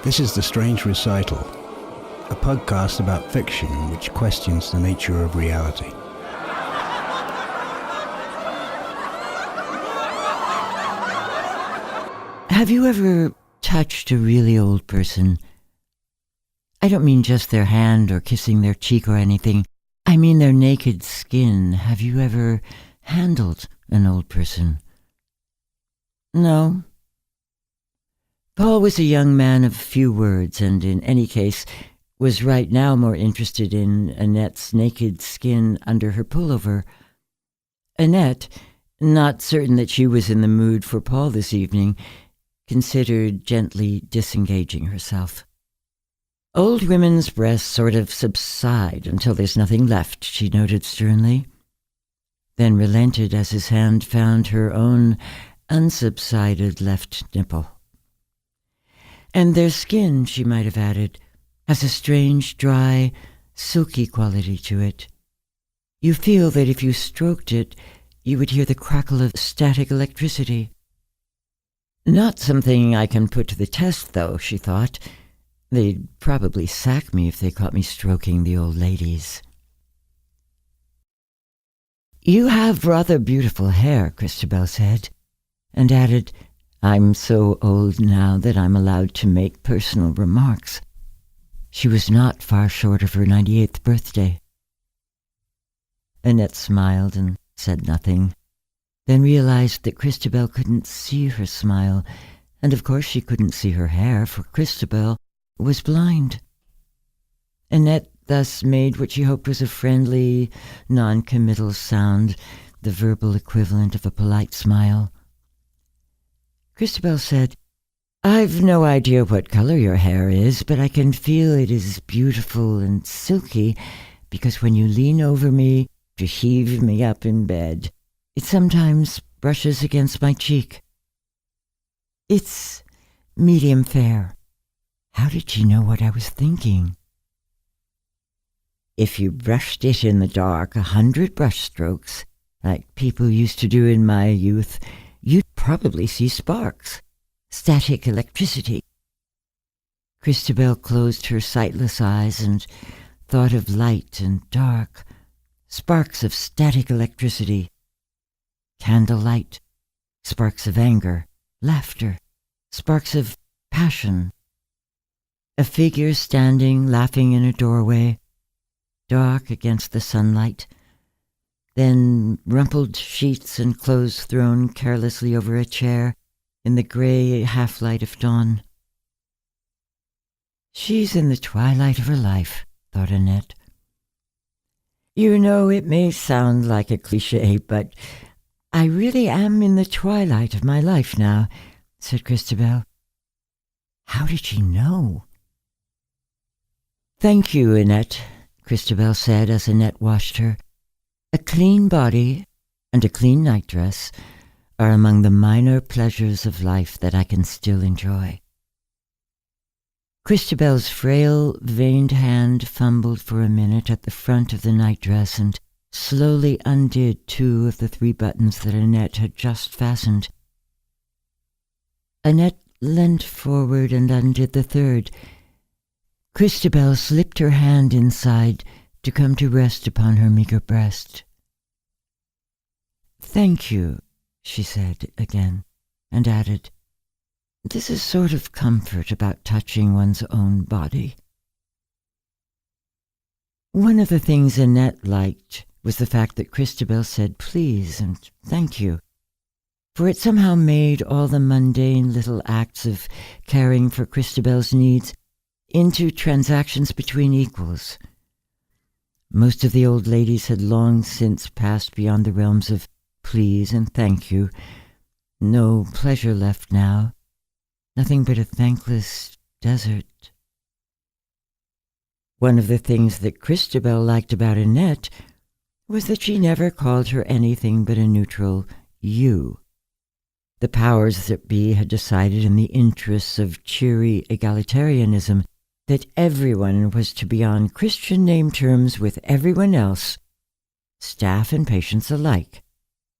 This is The Strange Recital, a podcast about fiction which questions the nature of reality. Have you ever touched a really old person? I don't mean just their hand or kissing their cheek or anything. I mean their naked skin. Have you ever handled an old person? No. Paul was a young man of few words, and in any case, was right now more interested in Annette's naked skin under her pullover. Annette, not certain that she was in the mood for Paul this evening, considered gently disengaging herself. Old women's breasts sort of subside until there's nothing left, she noted sternly, then relented as his hand found her own unsubsided left nipple. And their skin, she might have added, has a strange, dry, silky quality to it. You feel that if you stroked it, you would hear the crackle of static electricity. Not something I can put to the test, though, she thought. They'd probably sack me if they caught me stroking the old ladies. You have rather beautiful hair, Christabel said, and added, I'm so old now that I'm allowed to make personal remarks. She was not far short of her 98th birthday. Annette smiled and said nothing, then realized that Christabel couldn't see her smile, and of course she couldn't see her hair, for Christabel was blind. Annette thus made what she hoped was a friendly, non-committal sound, the verbal equivalent of a polite smile. Christabel said, I've no idea what color your hair is, but I can feel it is beautiful and silky because when you lean over me to heave me up in bed, it sometimes brushes against my cheek. It's medium fair. How did she know what I was thinking? If you brushed it in the dark 100 brush strokes, like people used to do in my youth, you'd probably see sparks, static electricity. Christabel closed her sightless eyes and thought of light and dark, sparks of static electricity, candlelight, sparks of anger, laughter, sparks of passion. A figure standing, laughing in a doorway, dark against the sunlight, then rumpled sheets and clothes thrown carelessly over a chair in the grey half-light of dawn. She's in the twilight of her life, thought Annette. You know, it may sound like a cliché, but I really am in the twilight of my life now, said Christabel. How did she know? Thank you, Annette, Christabel said as Annette washed her. A clean body and a clean nightdress are among the minor pleasures of life that I can still enjoy. Christabel's frail, veined hand fumbled for a minute at the front of the nightdress and slowly undid 2 of the 3 buttons that Annette had just fastened. Annette leant forward and undid the 3rd. Christabel slipped her hand inside to come to rest upon her meager breast. Thank you, she said again, and added, This is sort of comfort about touching one's own body. One of the things Annette liked was the fact that Christabel said please and thank you, for it somehow made all the mundane little acts of caring for Christabel's needs into transactions between equals. Most of the old ladies had long since passed beyond the realms of please and thank you. No pleasure left now. Nothing but a thankless desert. One of the things that Christabel liked about Annette was that she never called her anything but a neutral you. The powers that be had decided in the interests of cheery egalitarianism that everyone was to be on Christian name terms with everyone else, staff and patients alike,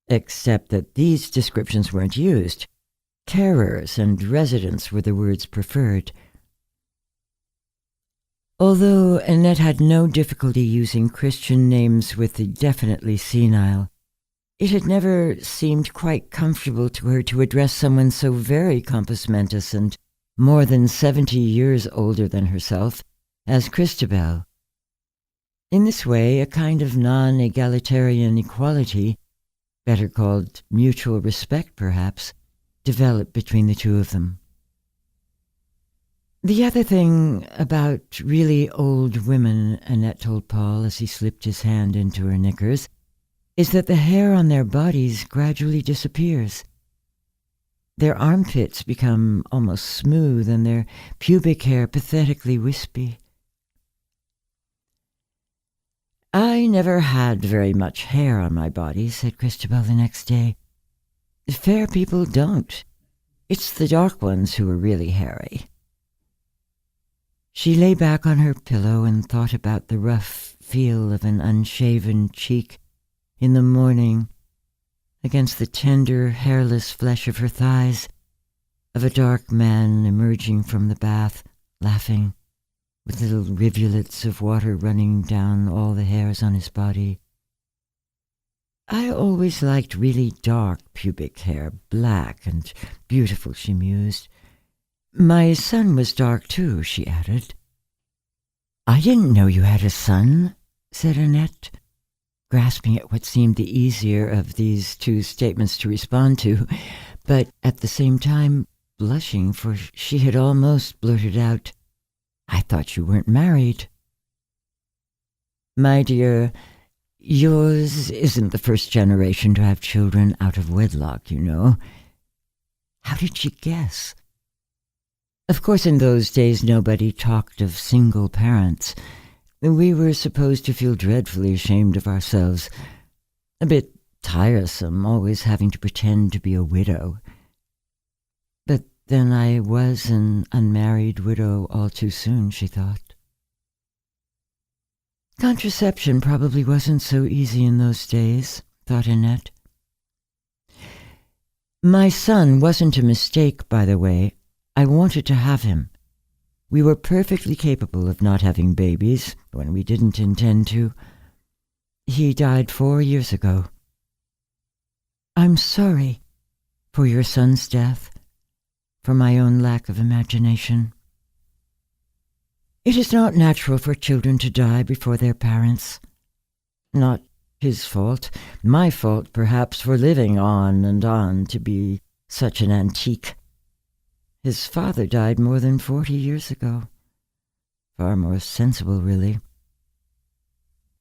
except that these descriptions weren't used. Carers and residents were the words preferred. Although Annette had no difficulty using Christian names with the definitely senile, it had never seemed quite comfortable to her to address someone so very compos mentis and more than 70 years older than herself as Christabel. In this way, a kind of non-egalitarian equality, better called mutual respect perhaps, developed between the two of them. The other thing about really old women, Annette told Paul as he slipped his hand into her knickers, is that the hair on their bodies gradually disappears. Their armpits become almost smooth and their pubic hair pathetically wispy. I never had very much hair on my body, said Christabel the next day. Fair people don't. It's the dark ones who are really hairy. She lay back on her pillow and thought about the rough feel of an unshaven cheek in the morning against the tender, hairless flesh of her thighs, of a dark man emerging from the bath, laughing, with little rivulets of water running down all the hairs on his body. I always liked really dark pubic hair, black and beautiful, she mused. My son was dark too, she added. I didn't know you had a son, said Annette, grasping at what seemed the easier of these two statements to respond to, but at the same time blushing, for she had almost blurted out, I thought you weren't married. My dear, yours isn't the first generation to have children out of wedlock, you know. How did she guess? Of course, in those days, nobody talked of single parents. We were supposed to feel dreadfully ashamed of ourselves. A bit tiresome, always having to pretend to be a widow. But then I was an unmarried widow all too soon, she thought. Contraception probably wasn't so easy in those days, thought Annette. My son wasn't a mistake, by the way. I wanted to have him. We were perfectly capable of not having babies when we didn't intend to. He died 4 years ago. I'm sorry for your son's death, for my own lack of imagination. It is not natural for children to die before their parents. Not his fault, my fault perhaps for living on and on to be such an antique. His father died more than 40 years ago. Far more sensible, really.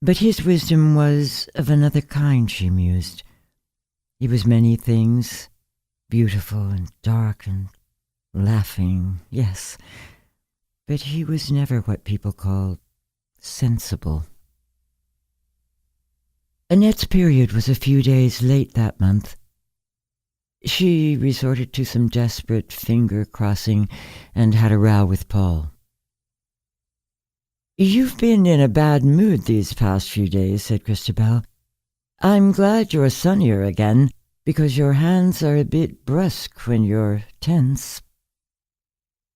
But his wisdom was of another kind, she mused. He was many things, beautiful and dark and laughing, yes, but he was never what people call sensible. Annette's period was a few days late that month. She resorted to some desperate finger-crossing and had a row with Paul. You've been in a bad mood these past few days, said Christabel. I'm glad you're sunnier again, because your hands are a bit brusque when you're tense.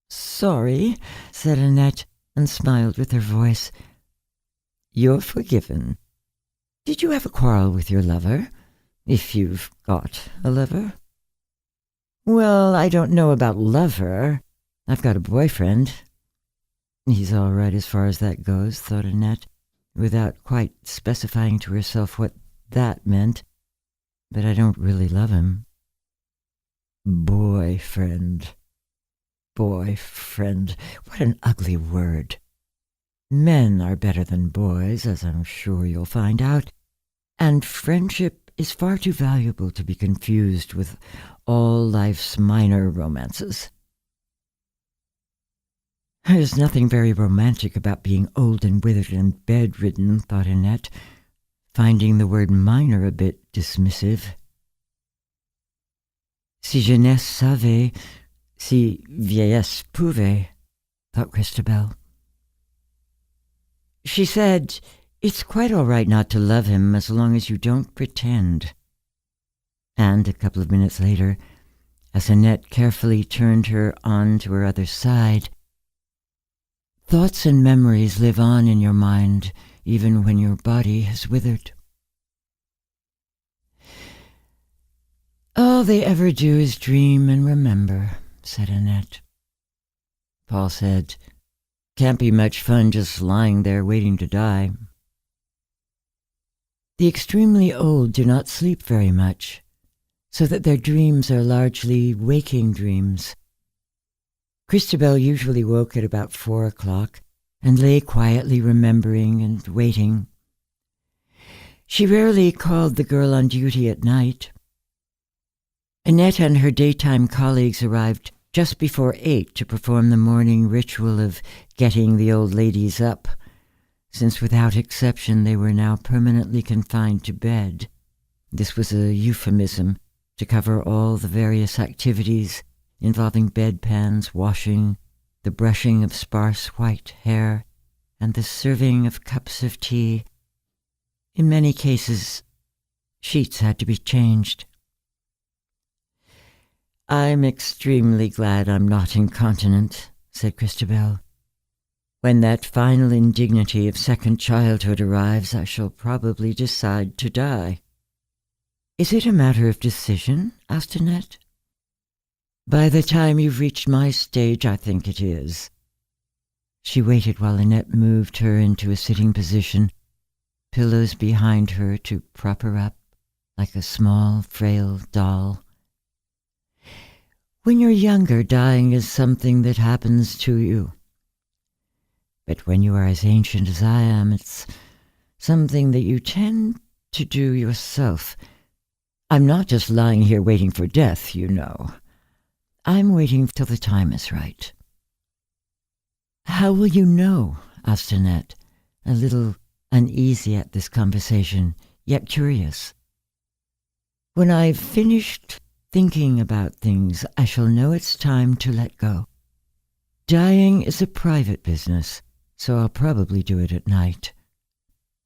Sorry, said Annette, and smiled with her voice. You're forgiven. Did you have a quarrel with your lover? If you've got a lover? Well, I don't know about lover. I've got a boyfriend. He's all right as far as that goes, thought Annette, without quite specifying to herself what that meant. But I don't really love him. Boyfriend. Boyfriend. What an ugly word. Men are better than boys, as I'm sure you'll find out, and friendship is far too valuable to be confused with all life's minor romances. There's nothing very romantic about being old and withered and bedridden, thought Annette, finding the word minor a bit dismissive. Si jeunesse savait, si vieillesse pouvait, thought Christabel. She said, it's quite all right not to love him as long as you don't pretend. And a couple of minutes later, as Annette carefully turned her on to her other side, Thoughts and memories live on in your mind even when your body has withered. All they ever do is dream and remember, said Annette. Paul said, can't be much fun just lying there waiting to die. The extremely old do not sleep very much, so that their dreams are largely waking dreams. Christabel usually woke at about 4 o'clock and lay quietly remembering and waiting. She rarely called the girl on duty at night. Annette and her daytime colleagues arrived just before 8 to perform the morning ritual of getting the old ladies up, since without exception they were now permanently confined to bed. This was a euphemism to cover all the various activities involving bedpans, washing, the brushing of sparse white hair, and the serving of cups of tea. In many cases, sheets had to be changed. I'm extremely glad I'm not incontinent, said Christabel. When that final indignity of second childhood arrives, I shall probably decide to die. Is it a matter of decision? Asked Annette. By the time you've reached my stage, I think it is. She waited while Annette moved her into a sitting position, pillows behind her to prop her up like a small, frail doll. When you're younger, dying is something that happens to you. But when you are as ancient as I am, it's something that you tend to do yourself. I'm not just lying here waiting for death, you know. I'm waiting till the time is right. How will you know? Asked Annette, a little uneasy at this conversation, yet curious. When I've finished thinking about things, I shall know it's time to let go. Dying is a private business, so I'll probably do it at night.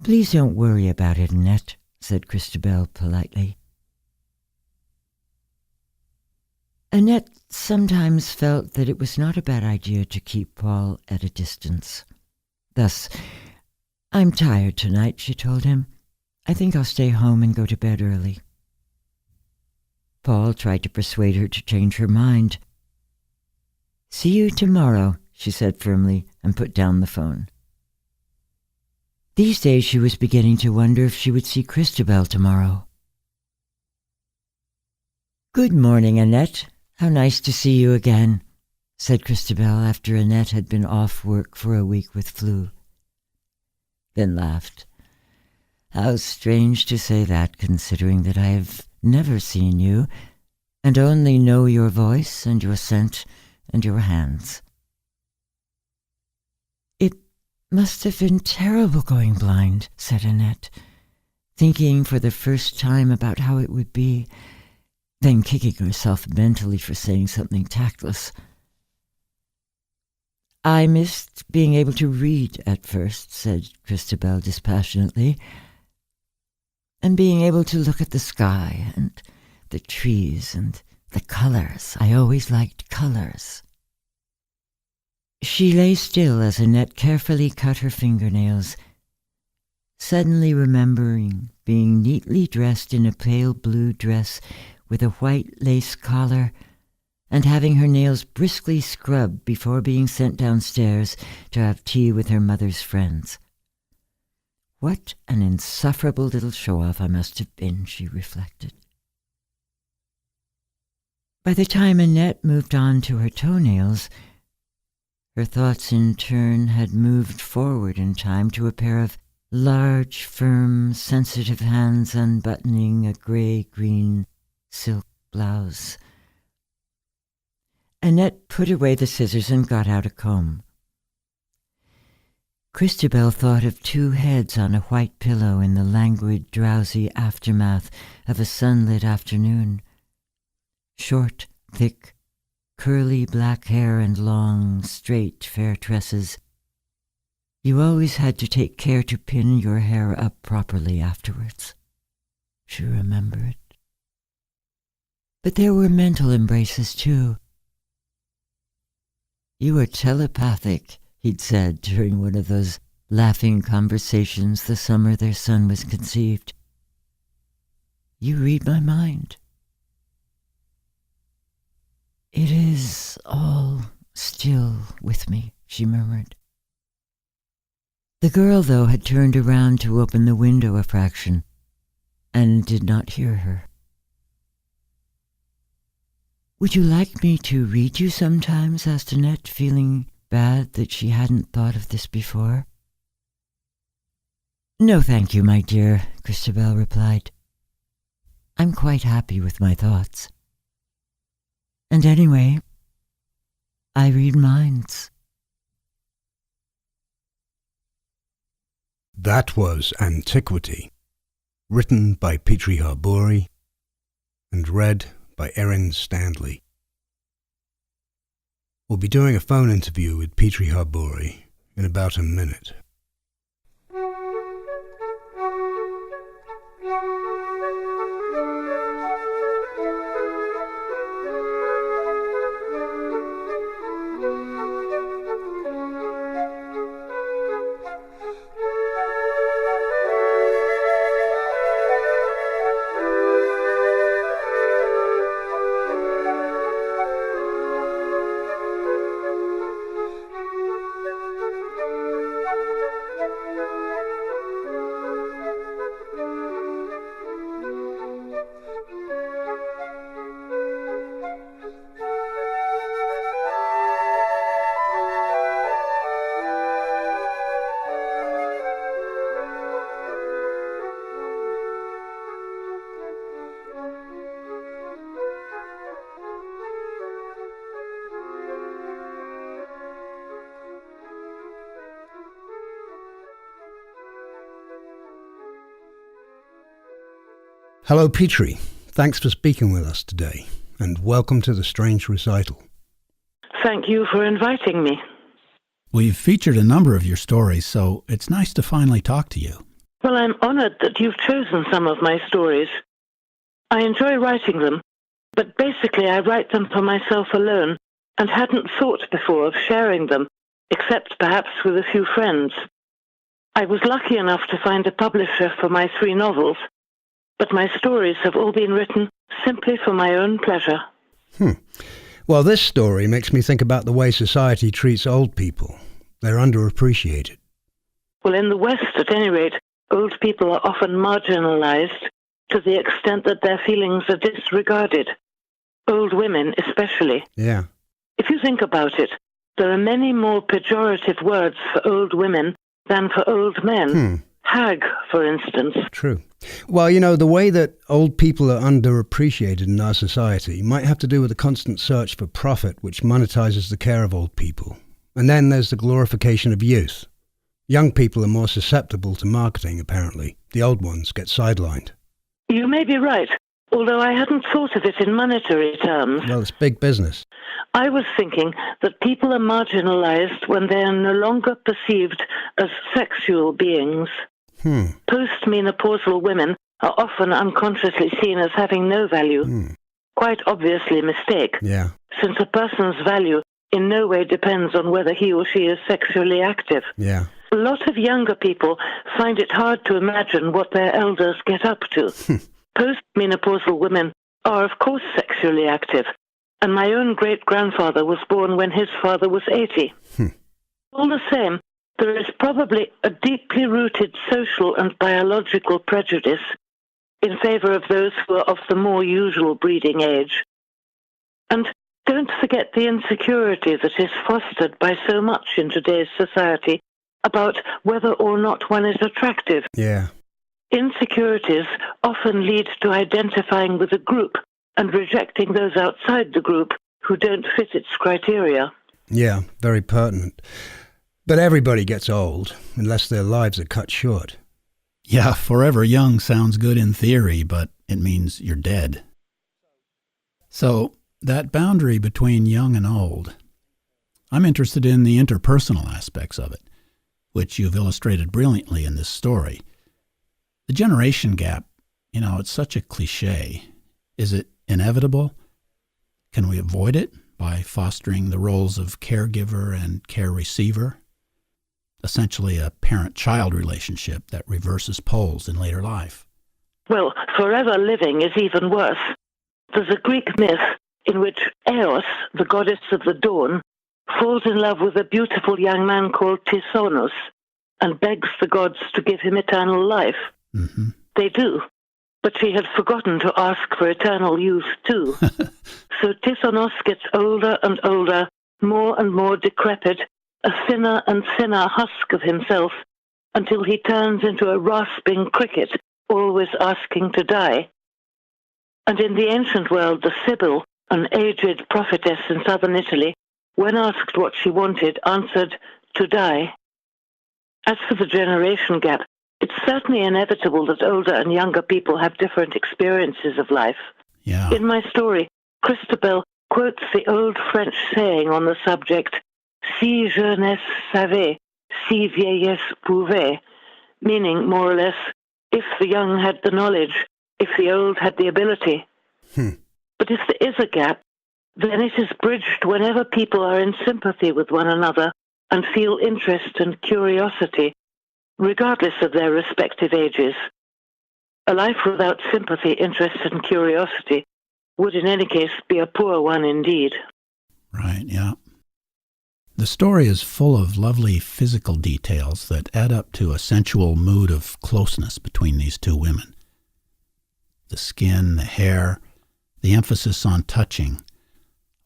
Please don't worry about it, Annette, said Christabel politely. Annette sometimes felt that it was not a bad idea to keep Paul at a distance. Thus, I'm tired tonight, she told him. I think I'll stay home and go to bed early. Paul tried to persuade her to change her mind. See you tomorrow, she said firmly, and put down the phone. These days she was beginning to wonder if she would see Christabel tomorrow. Good morning, Annette. How nice to see you again, said Christabel after Annette had been off work for a week with flu. Then laughed. How strange to say that, considering that I have never seen you, and only know your voice and your scent and your hands. It must have been terrible going blind, said Annette, thinking for the first time about how it would be, then kicking herself mentally for saying something tactless. I missed being able to read at first, said Christabel dispassionately, and being able to look at the sky and the trees and the colors. I always liked colors. She lay still as Annette carefully cut her fingernails, suddenly remembering being neatly dressed in a pale blue dress with a white lace collar and having her nails briskly scrubbed before being sent downstairs to have tea with her mother's friends. What an insufferable little show-off I must have been, she reflected. By the time Annette moved on to her toenails, her thoughts in turn had moved forward in time to a pair of large, firm, sensitive hands unbuttoning a grey-green silk blouse. Annette put away the scissors and got out a comb. Christabel thought of two heads on a white pillow in the languid, drowsy aftermath of a sunlit afternoon. Short, thick, curly black hair and long, straight, fair tresses. You always had to take care to pin your hair up properly afterwards, she remembered. But there were mental embraces, too. You were telepathic, he'd said during one of those laughing conversations the summer their son was conceived. You read my mind. It is all still with me, she murmured. The girl, though, had turned around to open the window a fraction and did not hear her. Would you like me to read you sometimes? Asked Annette, feeling bad that she hadn't thought of this before. No, thank you, my dear, Christabel replied. I'm quite happy with my thoughts. And anyway, I read minds. That was Antiquity, written by Petrie Harbouri and read by Erin Standley. We'll be doing a phone interview with Petrie Harbouri in about a minute. Hello, Petrie. Thanks for speaking with us today, and welcome to the Strange Recital. Thank you for inviting me. We've featured a number of your stories, so it's nice to finally talk to you. Well, I'm honored that you've chosen some of my stories. I enjoy writing them, but basically I write them for myself alone and hadn't thought before of sharing them, except perhaps with a few friends. I was lucky enough to find a publisher for my 3 novels, but my stories have all been written simply for my own pleasure. Well, this story makes me think about the way society treats old people. They're underappreciated. Well, in the West, at any rate, old people are often marginalized to the extent that their feelings are disregarded. Old women especially. Yeah. If you think about it, there are many more pejorative words for old women than for old men. Hag, for instance. True. Well, you know, the way that old people are underappreciated in our society might have to do with the constant search for profit which monetizes the care of old people. And then there's the glorification of youth. Young people are more susceptible to marketing, apparently. The old ones get sidelined. You may be right, although I hadn't thought of it in monetary terms. Well, it's big business. I was thinking that people are marginalized when they are no longer perceived as sexual beings. Postmenopausal women are often unconsciously seen as having no value. Quite obviously a mistake, since a person's value in no way depends on whether he or she is sexually active. Yeah. A lot of younger people find it hard to imagine what their elders get up to. Postmenopausal women are, of course, sexually active, and my own great-grandfather was born when his father was 80. All the same, there is probably a deeply rooted social and biological prejudice in favor of those who are of the more usual breeding age. And don't forget the insecurity that is fostered by so much in today's society about whether or not one is attractive. Yeah. Insecurities often lead to identifying with a group and rejecting those outside the group who don't fit its criteria. Yeah, very pertinent. But everybody gets old, unless their lives are cut short. Yeah, forever young sounds good in theory, but it means you're dead. So, that boundary between young and old, I'm interested in the interpersonal aspects of it, which you've illustrated brilliantly in this story. The generation gap, it's such a cliche. Is it inevitable? Can we avoid it by fostering the roles of caregiver and care receiver? essentially a parent-child relationship that reverses poles in later life. Well, forever living is even worse. There's a Greek myth in which Eos, the goddess of the dawn, falls in love with a beautiful young man called Tithonus and begs the gods to give him eternal life. Mm-hmm. They do, but she had forgotten to ask for eternal youth too. So Tithonus gets older and older, more and more decrepit, a thinner and thinner husk of himself, until he turns into a rasping cricket, always asking to die. And in the ancient world, the Sibyl, an aged prophetess in southern Italy, when asked what she wanted, answered, to die. As for the generation gap, it's certainly inevitable that older and younger people have different experiences of life. Yeah. In my story, Christabel quotes the old French saying on the subject, si jeunesse savait, si vieillesse pouvait, meaning, more or less, if the young had the knowledge, if the old had the ability. But if there is a gap, then it is bridged whenever people are in sympathy with one another and feel interest and curiosity, regardless of their respective ages. A life without sympathy, interest, and curiosity would in any case be a poor one indeed. Right, yeah. The story is full of lovely physical details that add up to a sensual mood of closeness between these two women. The skin, the hair, the emphasis on touching,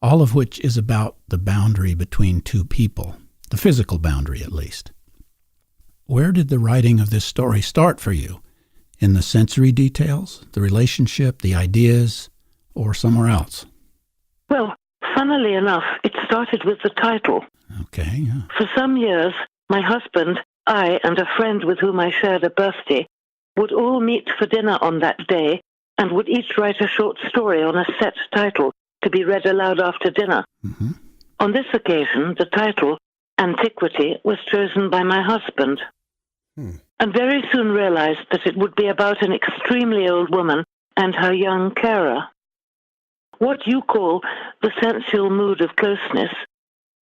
all of which is about the boundary between two people, the physical boundary at least. Where did the writing of this story start for you? In the sensory details, the relationship, the ideas, or somewhere else? Well, funnily enough, it started with the title. Okay, yeah. For some years, my husband, I, and a friend with whom I shared a birthday would all meet for dinner on that day and would each write a short story on a set title to be read aloud after dinner. Mm-hmm. On this occasion, the title, Antiquity, was chosen by my husband, and very soon realized that it would be about an extremely old woman and her young carer. What you call the sensual mood of closeness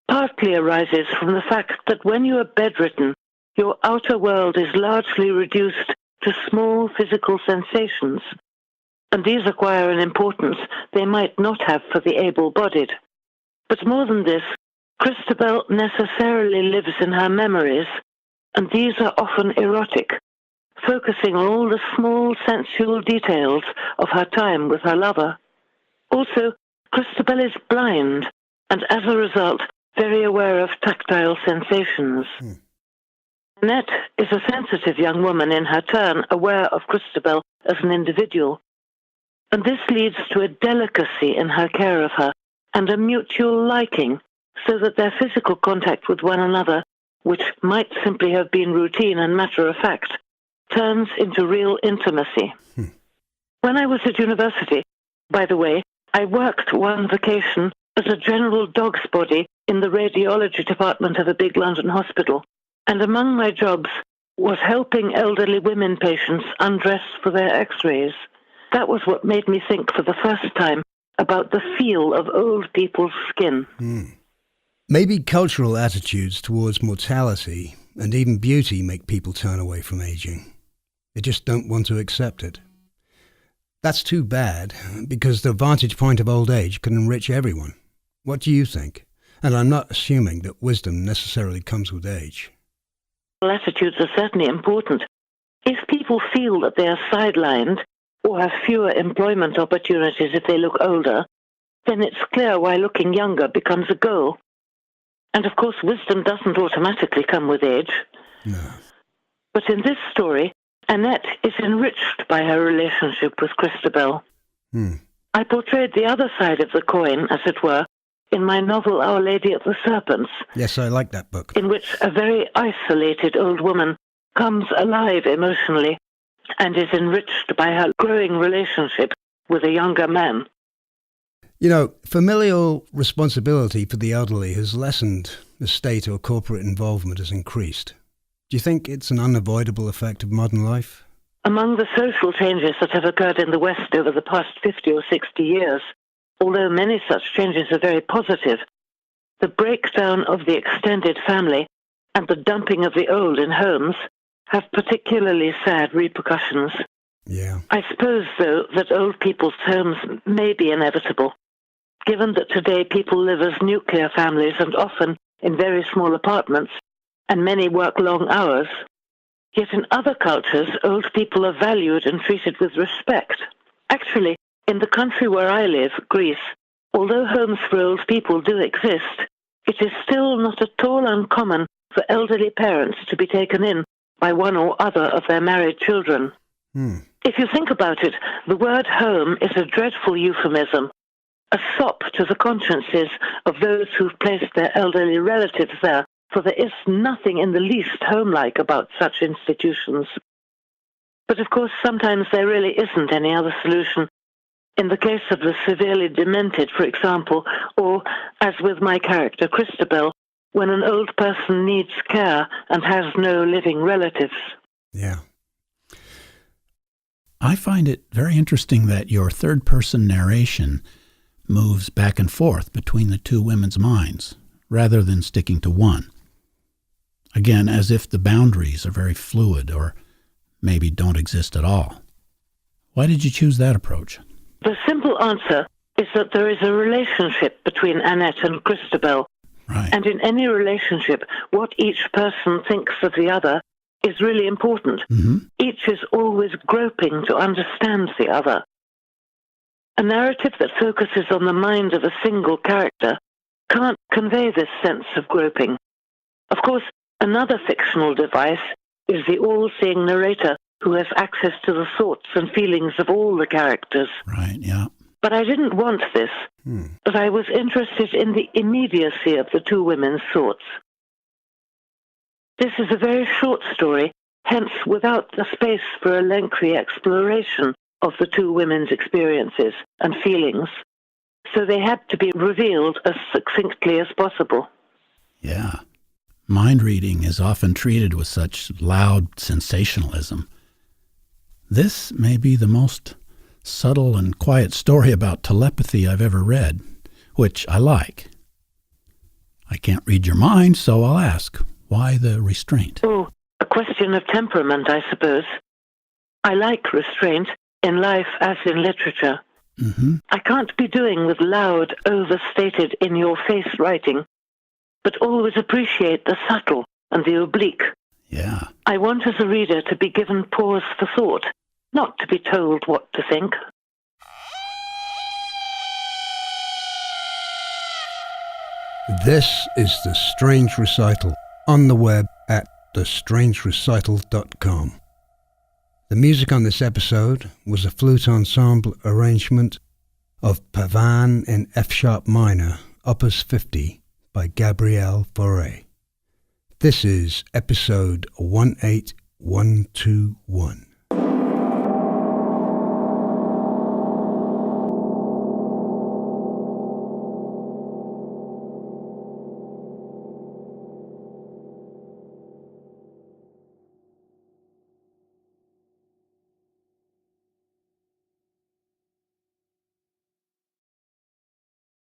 partly arises from the fact that when you are bedridden, your outer world is largely reduced to small physical sensations, and these acquire an importance they might not have for the able-bodied. But more than this, Christabel necessarily lives in her memories, and these are often erotic, focusing on all the small sensual details of her time with her lover. Also, Christabel is blind, and as a result, very aware of tactile sensations. Annette is a sensitive young woman in her turn, aware of Christabel as an individual. And this leads to a delicacy in her care of her and a mutual liking, so that their physical contact with one another, which might simply have been routine and matter-of-fact, turns into real intimacy. When I was at university, by the way, I worked one vacation as a general dog's body in the radiology department of a big London hospital, and among my jobs was helping elderly women patients undress for their x-rays. That was what made me think for the first time about the feel of old people's skin. Maybe cultural attitudes towards mortality and even beauty make people turn away from aging. They just don't want to accept it. That's too bad, because the vantage point of old age can enrich everyone. What do you think? And I'm not assuming that wisdom necessarily comes with age. Attitudes are certainly important. If people feel that they are sidelined or have fewer employment opportunities if they look older, then it's clear why looking younger becomes a goal. And of course, wisdom doesn't automatically come with age. No. But in this story, Annette is enriched by her relationship with Christabel. I portrayed the other side of the coin, as it were, in my novel Our Lady of the Serpents. Yes, I like that book. In which a very isolated old woman comes alive emotionally and is enriched by her growing relationship with a younger man. You know, familial responsibility for the elderly has lessened as state or corporate involvement has increased. Do you think it's an unavoidable effect of modern life? Among the social changes that have occurred in the West over the past 50 or 60 years, although many such changes are very positive, the breakdown of the extended family and the dumping of the old in homes have particularly sad repercussions. Yeah. I suppose, though, that old people's homes may be inevitable, given that today people live as nuclear families and often in very small apartments, and many work long hours. Yet in other cultures, old people are valued and treated with respect. Actually, in the country where I live, Greece, although homes for old people do exist, it is still not at all uncommon for elderly parents to be taken in by one or other of their married children. If you think about it, the word home is a dreadful euphemism, a sop to the consciences of those who've placed their elderly relatives there, for there is nothing in the least home-like about such institutions. But of course, sometimes there really isn't any other solution. In the case of the severely demented, for example, or, as with my character Christabel, when an old person needs care and has no living relatives. Yeah. I find it very interesting that your third-person narration moves back and forth between the two women's minds, rather than sticking to one. Again, as if the boundaries are very fluid or maybe don't exist at all. Why did you choose that approach? The simple answer is that there is a relationship between Annette and Christabel. Right. And in any relationship, what each person thinks of the other is really important. Mm-hmm. Each is always groping to understand the other. A narrative that focuses on the mind of a single character can't convey this sense of groping. Of course, another fictional device is the all-seeing narrator who has access to the thoughts and feelings of all the characters. Right, yeah. But I didn't want this. But I was interested in the immediacy of the two women's thoughts. This is a very short story, hence without the space for a lengthy exploration of the two women's experiences and feelings. So they had to be revealed as succinctly as possible. Yeah. Mind reading is often treated with such loud sensationalism. This may be the most subtle and quiet story about telepathy I've ever read, which I like. I can't read your mind, so I'll ask, why the restraint? Oh, a question of temperament, I suppose. I like restraint in life as in literature. Mm-hmm. I can't be doing with loud, overstated, in-your-face writing, but always appreciate the subtle and the oblique. Yeah. I want as a reader to be given pause for thought, not to be told what to think. This is The Strange Recital, on the web at thestrangerecital.com. The music on this episode was a flute ensemble arrangement of Pavan in F-sharp minor, Opus 50, by Gabrielle Fauré. This is episode 18121.